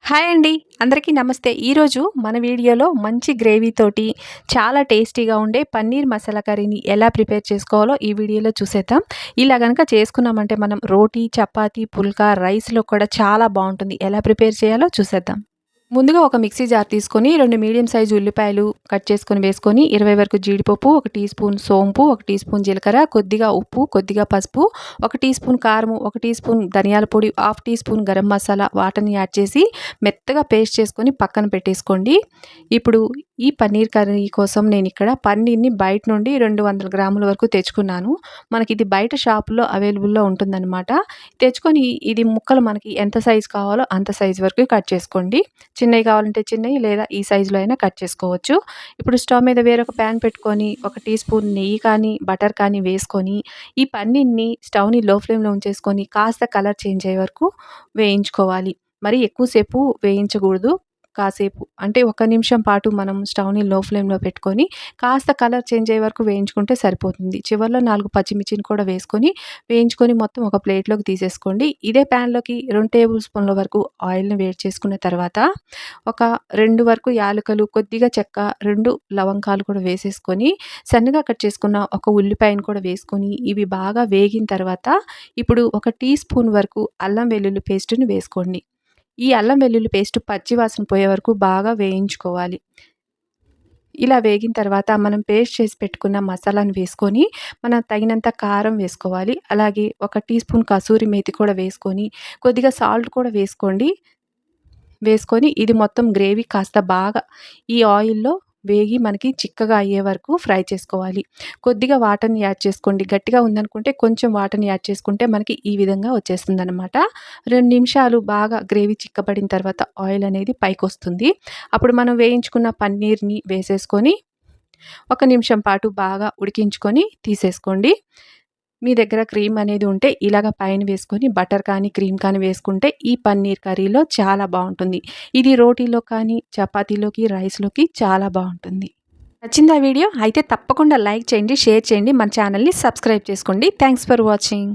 Hi అండి. అందరికీ నమస్తే. ఈరోజు మన వీడియోలో మంచి గ్రేవీతోటి చాలా టేస్టీగా ఉండే పన్నీర్ మసాలా కర్రీని ఎలా ప్రిపేర్ చేసుకోవాలో ఈ వీడియోలో చూసేద్దాం. ఇలా గనక చేసుకున్నామంటే మనం రోటీ, చపాతీ, పుల్కా, రైస్‌లో కూడా చాలా బావుంటుంది. ఎలా ప్రిపేర్ చేయాలో చూసేద్దాం. ముందుగా ఒక మిక్సీ జార్ తీసుకొని 2 మీడియం సైజు ఉల్లిపాయలు కట్ చేసుకొని వేసుకొని 20 వరకు జీడిపప్పు, 1 టీ స్పూన్ సోంపు, 1 టీ స్పూన్ జీలకర్ర, కొద్దిగా ఉప్పు, కొద్దిగా పసుపు, 1 టీ స్పూన్ కారము, 1 టీ స్పూన్ ధనియాల పొడి, half teaspoon garam masala వాటిని యాడ్ చేసి మెత్తగా పేస్ట్ చేసుకొని పక్కన పెట్టేసుకోండి. ఇప్పుడు ఈ పన్నీర్ కర్రీ కోసం నేను ఇక్కడ పన్నీర్‌ని బయట నుండి 200 గ్రాముల వరకు తెచ్చుకున్నాను. మనకి ఇది బయట షాపుల్లో అవైలబుల్‌లో ఉంటుందన్నమాట. తెచ్చుకొని ఇది ముక్కలు మనకి ఎంత సైజు కావాలో అంత సైజు వరకు కట్ చేసుకోండి. చిన్నవి కావాలంటే చిన్నవి లేదా ఈ సైజులో అయినా కట్ చేసుకోవచ్చు. ఇప్పుడు స్టవ్ మీద వేరొక ప్యాన్ పెట్టుకొని 1 టీ స్పూన్ నెయ్యి కానీ, బటర్ కానీ వేసుకొని ఈ పన్నీర్‌ని స్టవ్‌ని లో ఫ్లేమ్‌లో ఉంచేసుకొని కాస్త కలర్ చేంజ్ అయ్యే వరకు వేయించుకోవాలి. మరి ఎక్కువ సేపు వేయించకూడదు. కాసేపు అంటే ఒక నిమిషం పాటు మనం స్టవ్‌ని లో ఫ్లేమ్‌లో పెట్టుకొని కాస్త కలర్ చేంజ్ అయ్యే వరకు వేయించుకుంటే సరిపోతుంది. చివర్లో 4 పచ్చిమిర్చిని కూడా వేసుకొని వేయించుకొని మొత్తం ఒక ప్లేట్‌లోకి తీసేసుకోండి. ఇదే ప్యాన్‌లోకి 2 టేబుల్ స్పూన్ల వరకు ఆయిల్‌ని వేడి చేసుకున్న తర్వాత ఒక 2 వరకు యాలకులు, కొద్దిగా చెక్క, 2 లవంగాలు కూడా వేసేసుకొని సన్నగా కట్ చేసుకున్న ఒక ఉల్లిపాయను కూడా వేసుకొని ఇవి బాగా వేగిన తర్వాత ఇప్పుడు ఒక టీ స్పూన్ వరకు అల్లం వెల్లుల్లి పేస్ట్‌ని వేసుకోండి. ఈ అల్లం వెల్లుల్లి పేస్ట్ పచ్చి వాసన పోయే వరకు బాగా వేయించుకోవాలి. ఇలా వేగిన తర్వాత మనం పేస్ట్ చేసి పెట్టుకున్న మసాలాను వేసుకొని, మన తగినంత కారం వేసుకోవాలి. అలాగే ఒక టీ స్పూన్ కసూరి మేతి కూడా వేసుకొని, కొద్దిగా సాల్ట్ కూడా వేసుకోండి. వేసుకొని ఇది మొత్తం గ్రేవీ కాస్త బాగా ఈ ఆయిల్‌లో వేగి మనకి చిక్కగా అయ్యే వరకు ఫ్రై చేసుకోవాలి. కొద్దిగా వాటర్‌ని యాడ్ చేసుకోండి. గట్టిగా ఉందనుకుంటే కొంచెం వాటర్‌ని యాడ్ చేసుకుంటే మనకి ఈ విధంగా వచ్చేస్తుందనమాట. 2 నిమిషాలు బాగా గ్రేవీ చిక్కబడిన తర్వాత ఆయిల్ అనేది పైకొస్తుంది. అప్పుడు మనం వేయించుకున్న పన్నీర్‌ని వేసేసుకొని ఒక నిమిషం పాటు బాగా ఉడికించుకొని తీసేసుకోండి. మీ దగ్గర క్రీమ్ అనేది ఉంటే ఇలాగ పైన వేసుకొని బటర్ కానీ, క్రీమ్ కానీ వేసుకుంటే ఈ పన్నీర్ కర్రీలో చాలా బావుంటుంది. ఇది రోటీలో కానీ, చపాతీలోకి, రైస్‌లోకి చాలా బావుంటుంది. నచ్చిందా వీడియో? అయితే తప్పకుండా లైక్ చేయండి, షేర్ చేయండి. మన ఛానల్‌ని సబ్స్క్రైబ్ చేసుకోండి. Thanks for watching.